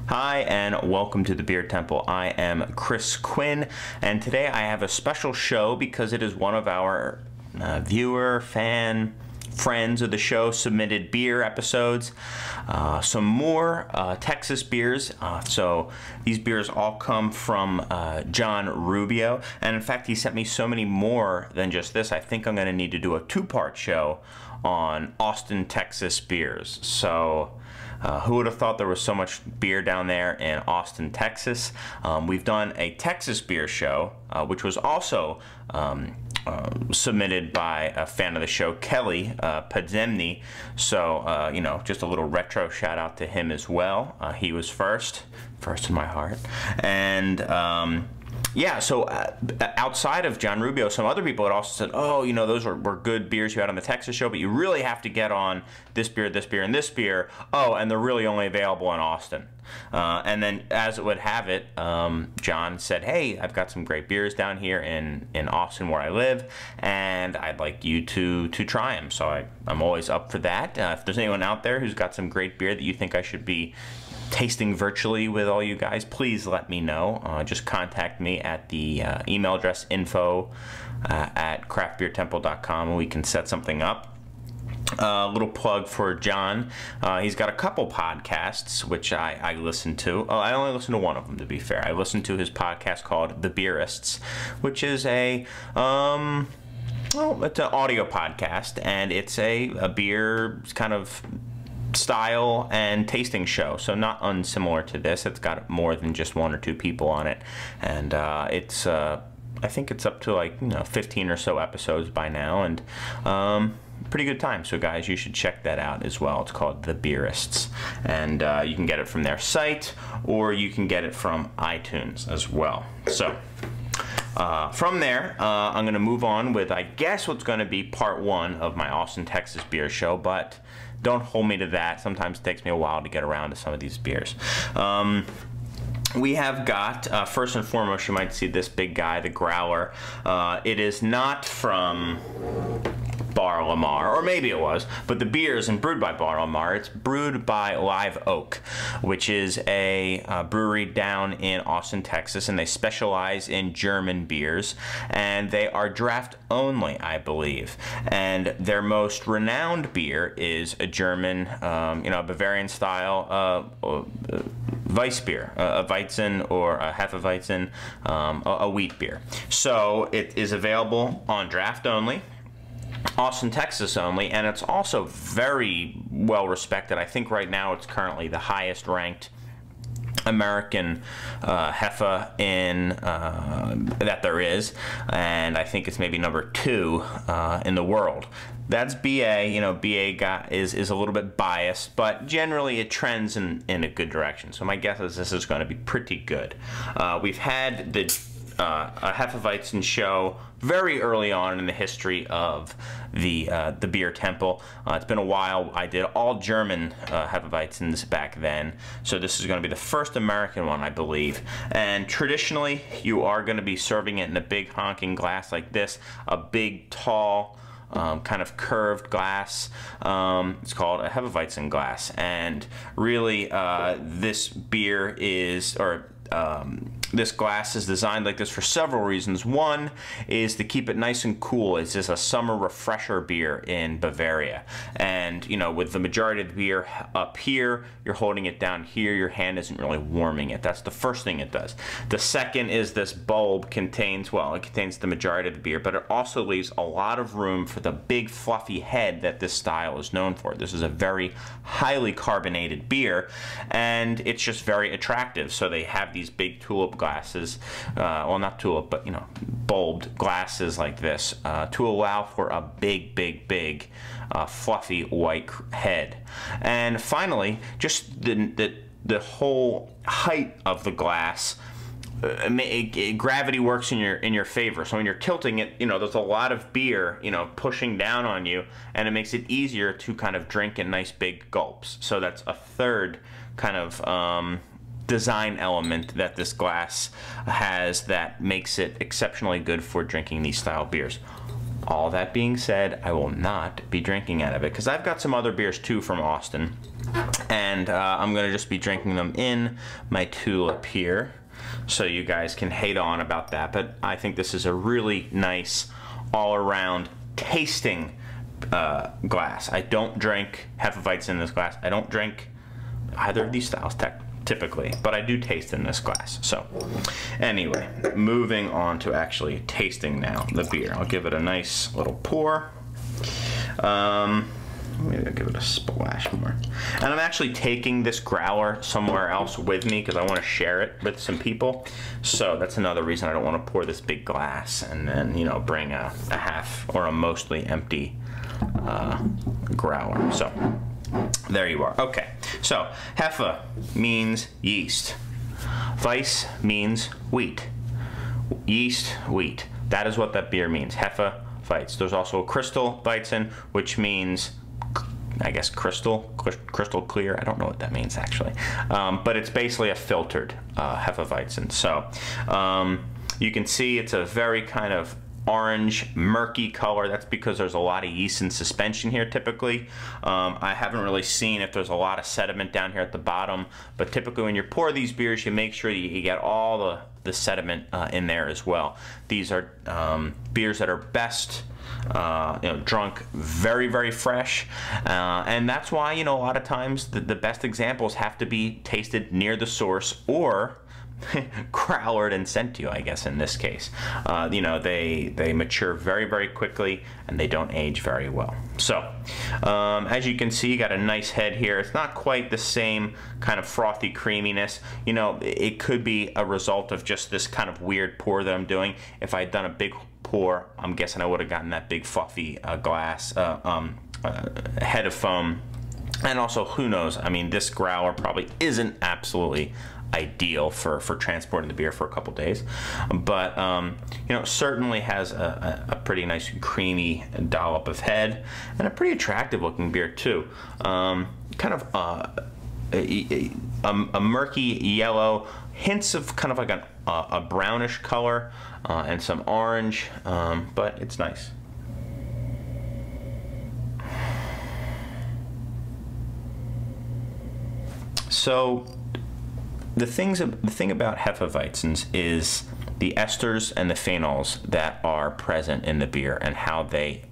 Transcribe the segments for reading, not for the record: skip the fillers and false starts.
Hi and welcome to the Beer Temple. I am Chris Quinn, and today I have a special show because it is one of our viewer, fan, friends of the show submitted beer episodes. Some more Texas beers. So these beers all come from John Rubio, and in fact he sent me so many more than just this. I think I'm going to need to do a two-part show on Austin, Texas beers. So who would have thought there was so much beer down there in Austin, Texas? We've done a Texas beer show, which was also submitted by a fan of the show, Kelly Podzemny. So, you know, just a little retro shout out to him as well. He was first in my heart. And yeah, so outside of John Rubio, some other people had also said, oh, you know, those were good beers you had on the Texas show, but you really have to get on this beer, this beer, and this beer. Oh, and they're really only available in Austin. And then, as it would have it, John said, hey, I've got some great beers down here in Austin where I live, and I'd like you to try them. So I'm always up for that. If there's anyone out there who's got some great beer that you think I should be tasting virtually with all you guys, please let me know. Just contact me at the email address info@craftbeertemple.com and we can set something up. A little plug for John. He's got a couple podcasts which I listen to. I only listen to one of them, to be fair. I listen to his podcast called The Beerists, which is a well, it's an audio podcast, and it's a beer kind of style and tasting show, so not unsimilar to this. It's got more than just one or two people on it, and it's I think it's up to, like, 15 or so episodes by now, and pretty good time. So guys, you should check that out as well. It's called The Beerists, and you can get it from their site, or you can get it from iTunes as well. So from there, I'm going to move on with, I guess, what's going to be part one of my Austin, Texas beer show, but don't hold me to that. Sometimes it takes me a while to get around to some of these beers. We have got, first and foremost, you might see this big guy, the Growler. It is not from Bar Lamar, or maybe it was, but the beer isn't brewed by Bar Lamar. It's brewed by Live Oak, which is a brewery down in Austin, Texas, and they specialize in German beers, and they are draft only, I believe. And their most renowned beer is a German, Bavarian style Weissbier, a Weizen or a Hefeweizen, a wheat beer. So it is available on draft only, Austin, Texas only, and it's also very well respected. I think right now it's currently the highest ranked American Hefe that there is, and I think it's maybe number 2 in the world. That's BA. BA is a little bit biased, but generally it trends in a good direction. So my guess is this is going to be pretty good. We've had the a Hefeweizen show very early on in the history of the Beer Temple. It's been a while. I did all German Hefeweizens back then, so this is going to be the first American one, I believe. And traditionally, you are going to be serving it in a big honking glass like this, a big, tall, kind of curved glass. It's called a Hefeweizen glass, and really this beer is, this glass is designed like this for several reasons. One is to keep it nice and cool. It's just a summer refresher beer in Bavaria. And, with the majority of the beer up here, you're holding it down here, your hand isn't really warming it. That's the first thing it does. The second is this bulb contains the majority of the beer, but it also leaves a lot of room for the big fluffy head that this style is known for. This is a very highly carbonated beer, and it's just very attractive. So they have these big tulip glasses, well, not tulip, but bulbed glasses like this to allow for a big fluffy white head. And finally, just the whole height of the glass, gravity works in your favor. So when you're tilting it, there's a lot of beer pushing down on you, and it makes it easier to kind of drink in nice big gulps. So that's a third kind of design element that this glass has that makes it exceptionally good for drinking these style beers. all that being said, I will not be drinking out of it because I've got some other beers too from Austin, and I'm gonna just be drinking them in my tulip here, so you guys can hate on about that. But I think this is a really nice all-around tasting glass. I don't drink Hefeweizen in this glass. I don't drink either of these styles typically, but I do taste in this glass. So anyway, moving on to actually tasting now the beer. I'll give it a nice little pour. Maybe I'll give it a splash more. And I'm actually taking this growler somewhere else with me because I want to share it with some people. So that's another reason I don't want to pour this big glass and then, you know, bring a half or a mostly empty growler. So there you are. Okay, so Hefe means yeast. Weiss means wheat. Yeast, wheat. That is what that beer means. Hefeweizen. There's also crystal Weizen, which means, I guess, crystal clear. I don't know what that means actually, but it's basically a filtered Hefeweizen. So you can see it's a very kind of orange, murky color. That's because there's a lot of yeast in suspension here typically. I haven't really seen if there's a lot of sediment down here at the bottom, but typically when you pour these beers, you make sure you get all the sediment in there as well. These are beers that are best drunk very, very fresh, and that's why, you know, a lot of times the best examples have to be tasted near the source or growlered and sent to you, I guess in this case. You know, they mature very, very quickly and they don't age very well. So as you can see, you got a nice head here. It's not quite the same kind of frothy creaminess. You know, it could be a result of just this kind of weird pour that I'm doing. If I had done a big pour, I'm guessing I would have gotten that big fluffy glass head of foam. And also, who knows, I mean, this growler probably isn't absolutely ideal for transporting the beer for a couple days, but you know, certainly has a pretty nice creamy dollop of head and a pretty attractive looking beer too. Kind of a murky yellow, hints of kind of like a brownish color and some orange, but it's nice. So the thing about Hefeweizens is the esters and the phenols that are present in the beer and how they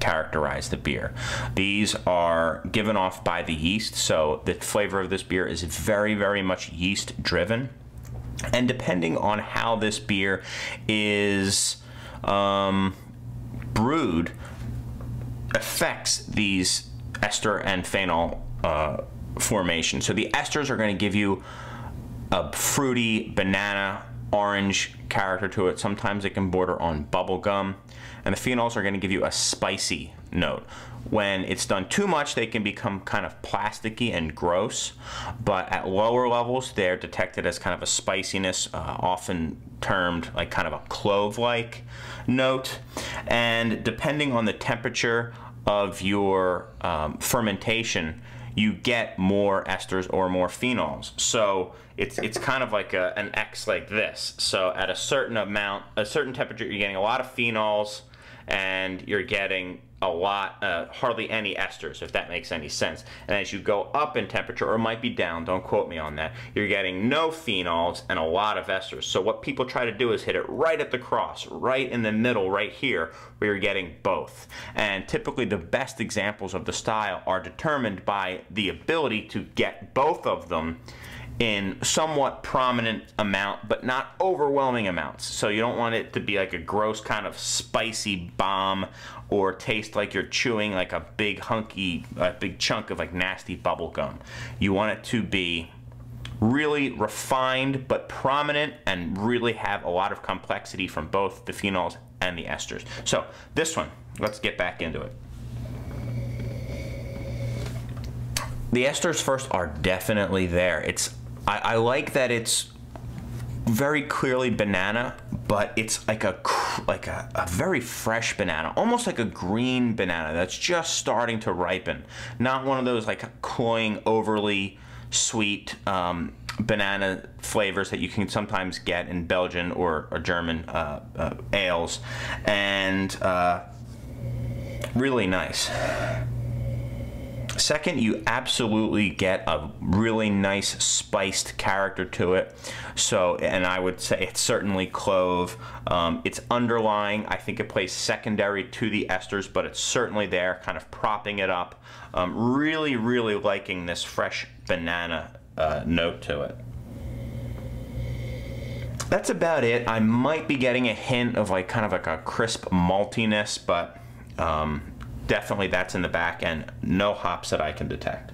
characterize the beer. These are given off by the yeast, so the flavor of this beer is very, very much yeast driven. And depending on how this beer is brewed, affects these ester and phenol formation. So the esters are going to give you a fruity banana orange character to it. Sometimes it can border on bubble gum, and the phenols are going to give you a spicy note. When it's done too much, they can become kind of plasticky and gross, but at lower levels they're detected as kind of a spiciness, often termed like kind of a clove-like note. And depending on the temperature of your fermentation, you get more esters or more phenols. So it's kind of like an X like this. So at a certain amount, a certain temperature, you're getting a lot of phenols and you're getting a lot, hardly any esters, if that makes any sense. And as you go up in temperature, or it might be down, don't quote me on that, you're getting no phenols and a lot of esters. So what people try to do is hit it right at the cross, right in the middle, right here, where you're getting both. And typically the best examples of the style are determined by the ability to get both of them in somewhat prominent amount, but not overwhelming amounts. So you don't want it to be like a gross kind of spicy bomb or taste like you're chewing like a big big chunk of like nasty bubble gum. You want it to be really refined but prominent and really have a lot of complexity from both the phenols and the esters. So this one, let's get back into it. The esters first are definitely there. I like that it's very clearly banana, but it's like a very fresh banana, almost like a green banana that's just starting to ripen. Not one of those like cloying, overly sweet banana flavors that you can sometimes get in Belgian or German ales, and really nice. Second, you absolutely get a really nice spiced character to it. So, and I would say it's certainly clove. It's underlying. I think it plays secondary to the esters, but it's certainly there, kind of propping it up. Really, really liking this fresh banana note to it. That's about it. I might be getting a hint of like kind of like a crisp maltiness, but definitely that's in the back end. No hops that I can detect.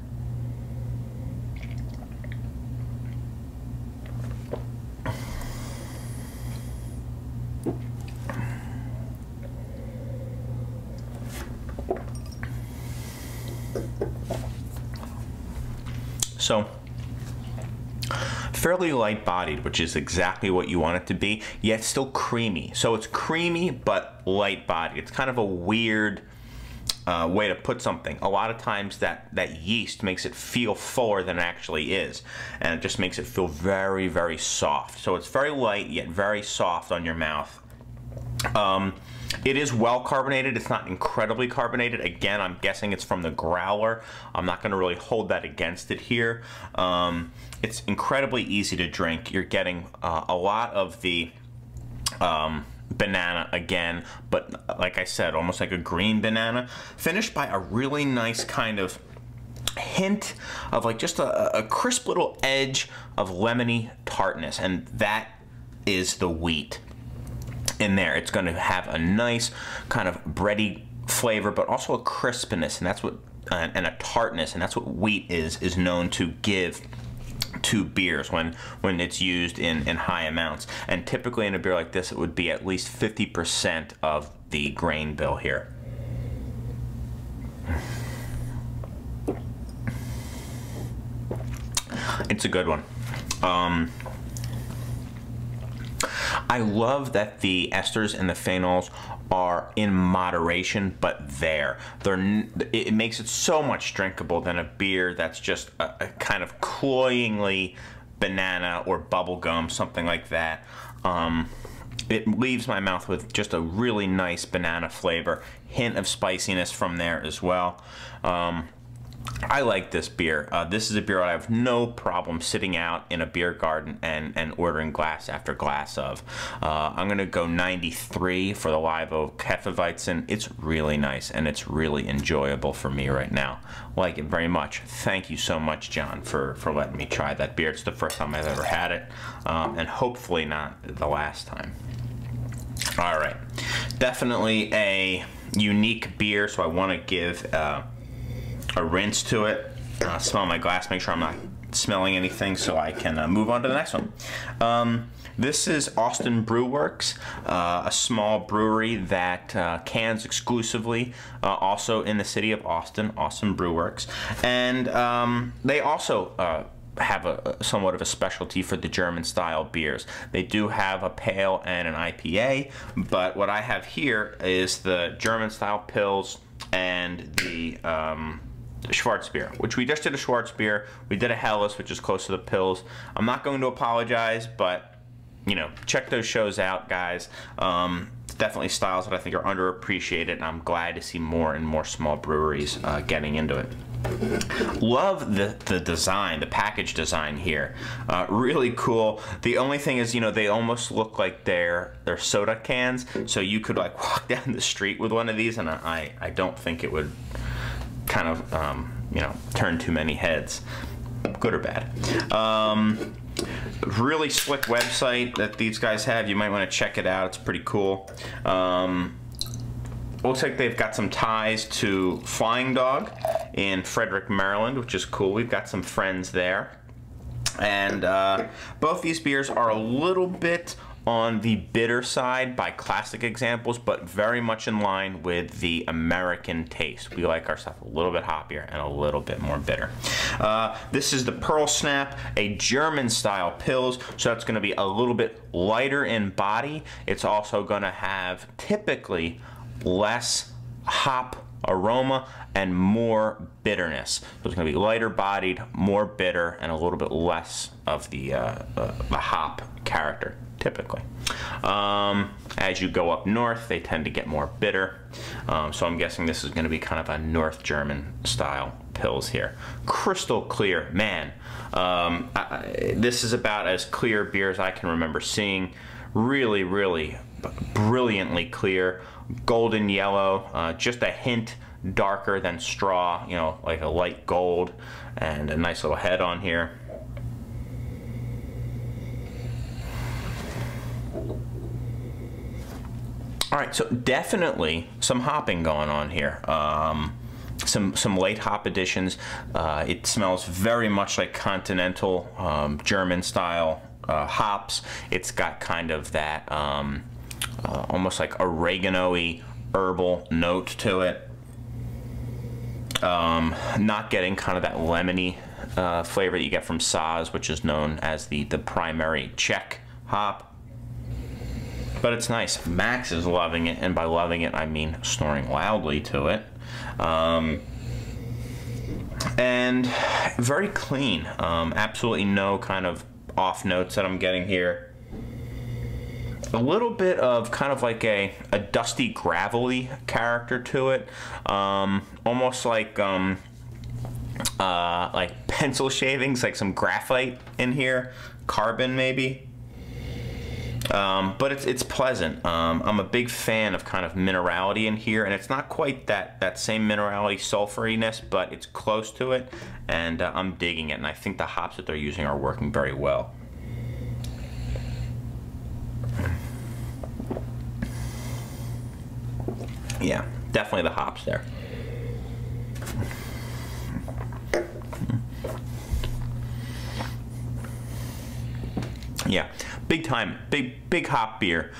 So, fairly light bodied, which is exactly what you want it to be, yet still creamy. So it's creamy but light bodied. It's kind of a weird way to put something. A lot of times that yeast makes it feel fuller than it actually is, and it just makes it feel very, very soft. So it's very light yet very soft on your mouth. It is well carbonated. It's not incredibly carbonated. Again, I'm guessing it's from the growler. I'm not going to really hold that against it here. It's incredibly easy to drink. You're getting a lot of the banana again, but like I said, almost like a green banana, finished by a really nice kind of hint of like just a crisp little edge of lemony tartness, and that is the wheat in there. It's going to have a nice kind of bready flavor, but also a crispness, and that's what and a tartness, and that's what wheat is known to give to beers when it's used in high amounts. And typically in a beer like this, it would be at least 50% of the grain bill here. It's a good one. I love that the esters and the phenols are in moderation, but it makes it so much drinkable than a beer that's just a kind of cloyingly banana or bubblegum, something like that. It leaves my mouth with just a really nice banana flavor, hint of spiciness from there as well. I like this beer. This is a beer I have no problem sitting out in a beer garden and ordering glass after glass of. I'm going to go 93 for the Live Oak Hefeweizen. It's really nice, and it's really enjoyable for me right now. Like it very much. Thank you so much, John, for letting me try that beer. It's the first time I've ever had it, and hopefully not the last time. All right. Definitely a unique beer, so I want to give a rinse to it. Smell my glass, make sure I'm not smelling anything, so I can move on to the next one. This is Austin Brewworks, a small brewery that cans exclusively, also in the city of Austin, Austin Brewworks. And they also have somewhat of a specialty for the German style beers. They do have a pale and an IPA, but what I have here is the German style Pils and the Schwarzbier, which we just did a Schwarzbier. We did a Helles, which is close to the Pils. I'm not going to apologize, but you know, check those shows out, guys. It's definitely styles that I think are underappreciated, and I'm glad to see more and more small breweries getting into it. Love the design, the package design here. Really cool. The only thing is, you know, they almost look like they're soda cans, so you could like walk down the street with one of these, and I don't think it would kind of you know, turn too many heads, good or bad. Really slick website that these guys have. You might want to check it out. It's pretty cool. Looks like they've got some ties to Flying Dog in Frederick, Maryland, which is cool. We've got some friends there. And both these beers are a little bit on the bitter side by classic examples, but very much in line with the American taste. We like our stuff a little bit hoppier and a little bit more bitter. This is the Pearl Snap, a German style Pils, so that's going to be a little bit lighter in body. It's also going to have typically less hop aroma and more bitterness. So it's going to be lighter bodied, more bitter, and a little bit less of the hop character, typically. As you go up north, they tend to get more bitter. So I'm guessing this is going to be kind of a North German style Pils here. Crystal clear, man. This is about as clear beer as I can remember seeing. Really, really brilliantly clear, golden yellow, just a hint darker than straw, you know, like a light gold, and a nice little head on here. All right, so definitely some hopping going on here. Some late hop additions. It smells very much like continental German style hops. It's got kind of that almost like oregano-y herbal note to it. Not getting kind of that lemony flavor that you get from Saaz, which is known as the primary Czech hop. But it's nice. Max is loving it, and by loving it, I mean snoring loudly to it. And very clean. Absolutely no kind of off notes that I'm getting here. A little bit of kind of like a dusty, gravelly character to it. Almost like pencil shavings, like some graphite in here. Carbon, maybe. But it's pleasant. I'm a big fan of kind of minerality in here, and it's not quite that same minerality sulfuriness, but it's close to it, and I'm digging it, and I think the hops that they're using are working very well. Yeah, definitely the hops there. Yeah, big time, big hop beer.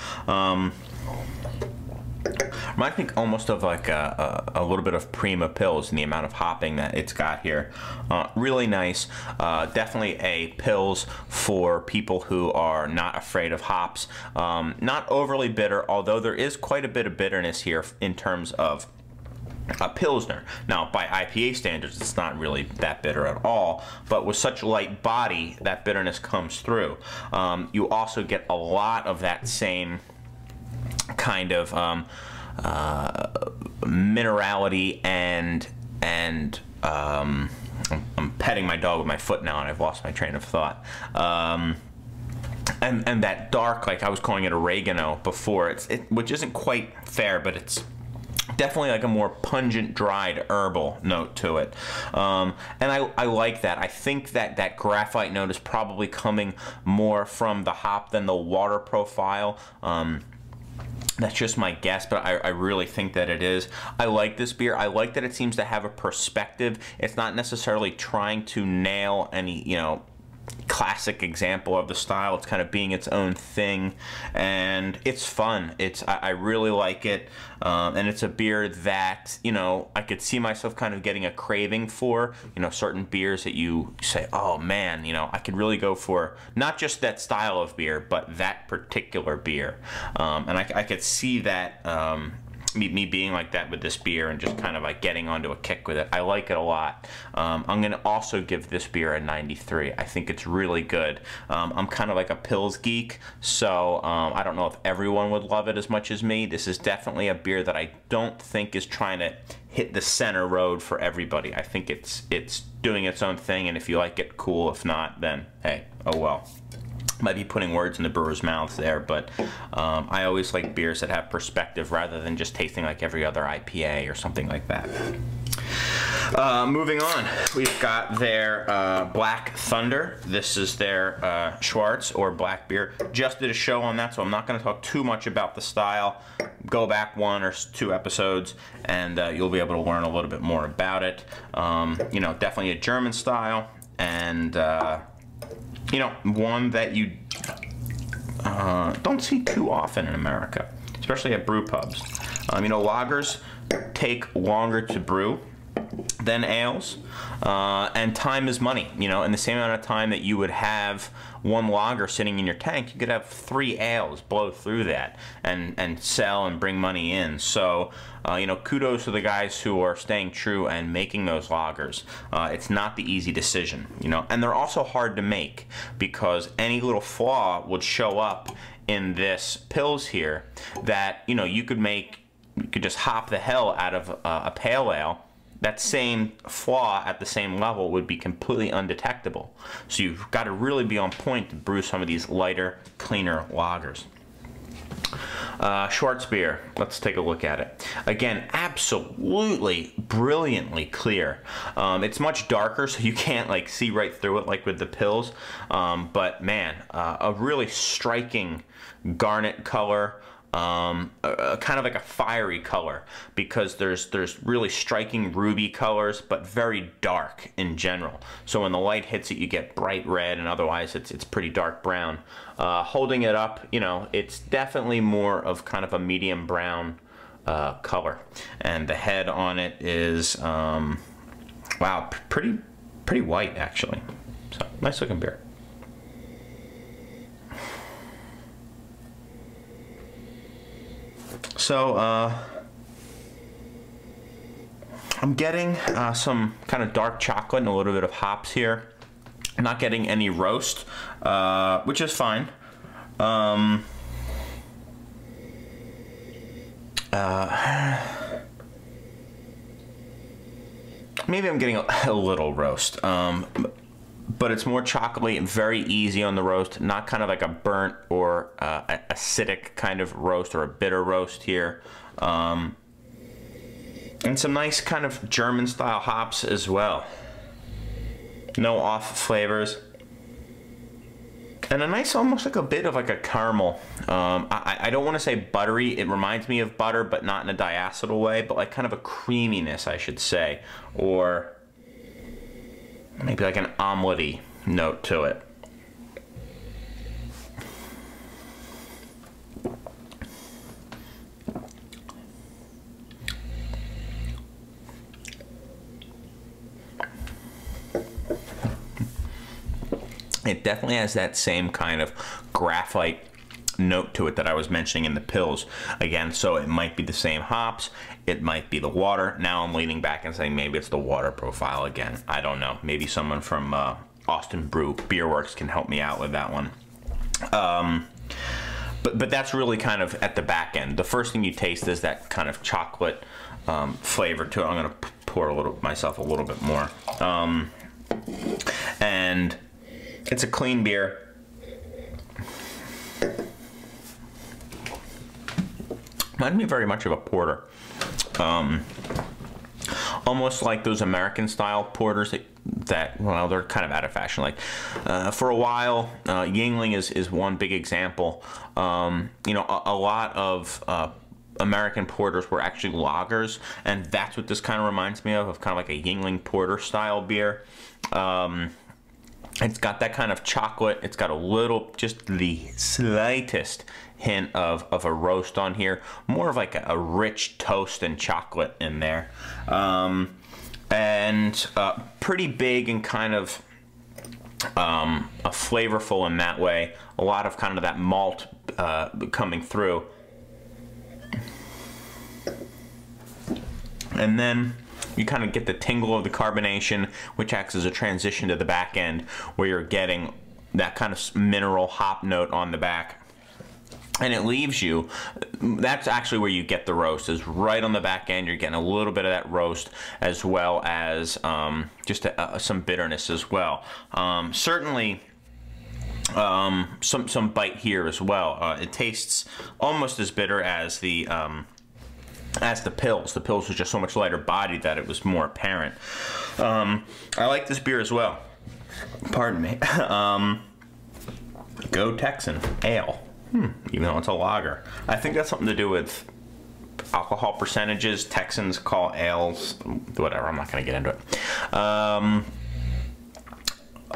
I think almost of like a little bit of Prima Pils in the amount of hopping that it's got here. Really nice. Definitely a Pils for people who are not afraid of hops. Not overly bitter, although there is quite a bit of bitterness here in terms of a Pilsner. Now, by IPA standards, it's not really that bitter at all, but with such light body, that bitterness comes through. You also get a lot of that same kind of minerality and I'm petting my dog with my foot now, and I've lost my train of thought. And that dark, like I was calling it oregano before, which isn't quite fair, but it's definitely like a more pungent, dried herbal note to it. And I like that. I think that graphite note is probably coming more from the hop than the water profile. That's just my guess, but I really think that it is. I like this beer. I like that it seems to have a perspective. It's not necessarily trying to nail any, you know, classic example of the style. It's kind of being its own thing, and it's fun. I really like it, and it's a beer that, you know, I could see myself kind of getting a craving for. You know, certain beers that you say, oh man, you know, I could really go for not just that style of beer, but that particular beer, and I could see that. Me being like that with this beer and just kind of like getting onto a kick with it. I like it a lot. I'm going to also give this beer a 93. I think it's really good. I'm kind of like a Pils geek, so I don't know if everyone would love it as much as me. This is definitely a beer that I don't think is trying to hit the center road for everybody. I think it's doing its own thing, and if you like it, cool. If not, then hey, oh well. Might be putting words in the brewer's mouths there, but I always like beers that have perspective rather than just tasting like every other IPA or something like that. Moving on, we've got their Black Thunder. This is their Schwarz or black beer. Just did a show on that, so I'm not going to talk too much about the style. Go back 1 or 2 episodes, and you'll be able to learn a little bit more about it. You know, definitely a German style, and you know, one that you don't see too often in America, especially at brew pubs. You know, lagers take longer to brew, then ales, and time is money. You know, in the same amount of time that you would have one lager sitting in your tank, you could have 3 ales blow through that and sell and bring money in. So, you know, kudos to the guys who are staying true and making those lagers. It's not the easy decision, you know, and they're also hard to make because any little flaw would show up in this Pils here that, you know, you could just hop the hell out of a pale ale. That same flaw at the same level would be completely undetectable. So you've got to really be on point to brew some of these lighter, cleaner lagers. Schwarzbier, let's take a look at it. Again, absolutely brilliantly clear. It's much darker, so you can't like see right through it like with the Pils. But man, a really striking garnet color. Kind of like a fiery color because there's really striking ruby colors, but very dark in general. So when the light hits it, you get bright red, and otherwise it's pretty dark brown. Holding it up, you know, it's definitely more of kind of a medium brown color, and the head on it is wow, pretty white actually. So nice looking beer. So, I'm getting some kind of dark chocolate and a little bit of hops here. I'm not getting any roast, which is fine. Maybe I'm getting a little roast. But it's more chocolatey and very easy on the roast, not kind of like a burnt or acidic kind of roast or a bitter roast here. And some nice kind of German style hops as well. No off flavors. And a nice, almost like a bit of like a caramel. I don't want to say buttery. It reminds me of butter, but not in a diacetyl way, but like kind of a creaminess, I should say. Or maybe like an omelette-y note to it. It definitely has that same kind of graphite note to it that I was mentioning in the Pils. Again, so it might be the same hops, it might be the water. Now I'm leaning back and saying maybe it's the water profile again. I don't know. Maybe someone from Austin Beerworks can help me out with that one. But that's really kind of at the back end. The first thing you taste is that kind of chocolate flavor to it. I'm going to pour myself a little bit more. And it's a clean beer. Reminds me very much of a porter. Almost like those American style porters that well, they're kind of out of fashion. Like for a while, Yuengling is one big example. You know, a lot of American porters were actually lagers, and that's what this kind of reminds me of kind of like a Yuengling porter style beer. It's got that kind of chocolate. It's got a little, just the slightest hint of a roast on here. More of like a rich toast and chocolate in there. And pretty big and kind of flavorful in that way. A lot of kind of that malt coming through. And then you kind of get the tingle of the carbonation, which acts as a transition to the back end, where you're getting that kind of mineral hop note on the back. And it leaves you, that's actually where you get the roast, is right on the back end. You're getting a little bit of that roast, as well as just some bitterness as well. Certainly some bite here as well. It tastes almost as bitter as the Pils. The Pils was just so much lighter bodied that it was more apparent. I like this beer as well. Pardon me. Go Texan Ale. Even though it's a lager. I think that's something to do with alcohol percentages. Texans call ales, whatever, I'm not going to get into it. I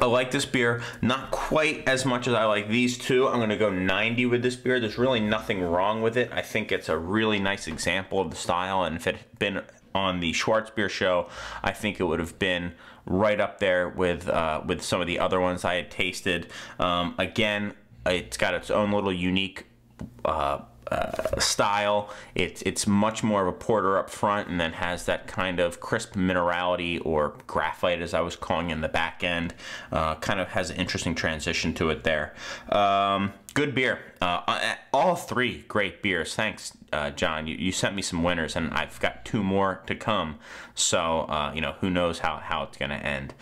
like this beer, not quite as much as I like these two. I'm going to go 90 with this beer. There's really nothing wrong with it. I think it's a really nice example of the style, and if it had been on the Schwarzbier show, I think it would have been right up there with some of the other ones I had tasted. Again, it's got its own little unique style. It's much more of a porter up front, and then has that kind of crisp minerality, or graphite as I was calling it, in the back end. Kind of has an interesting transition to it there. Good beer. All three great beers. Thanks, John. You sent me some winners, and I've got 2 more to come. So, you know, who knows how it's going to end.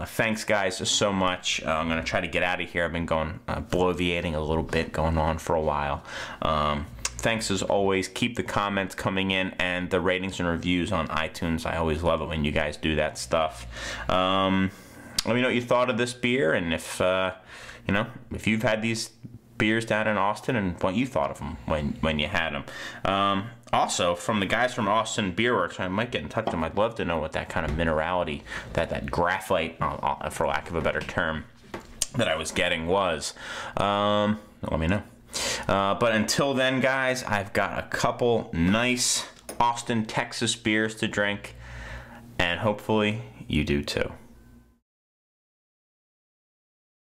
Thanks, guys, so much. I'm going to try to get out of here. I've been going bloviating a little bit, going on for a while. Thanks as always. Keep the comments coming in, and the ratings and reviews on iTunes. I always love it when you guys do that stuff. Let me know what you thought of this beer, and if, you know, if you've had these beers down in Austin, and what you thought of them when you had them. Also, from the guys from Austin Beerworks, I might get in touch with them. I'd love to know what that kind of minerality, that graphite, for lack of a better term, that I was getting was. Let me know. But until then, guys, I've got a couple nice Austin, Texas beers to drink, and hopefully you do too.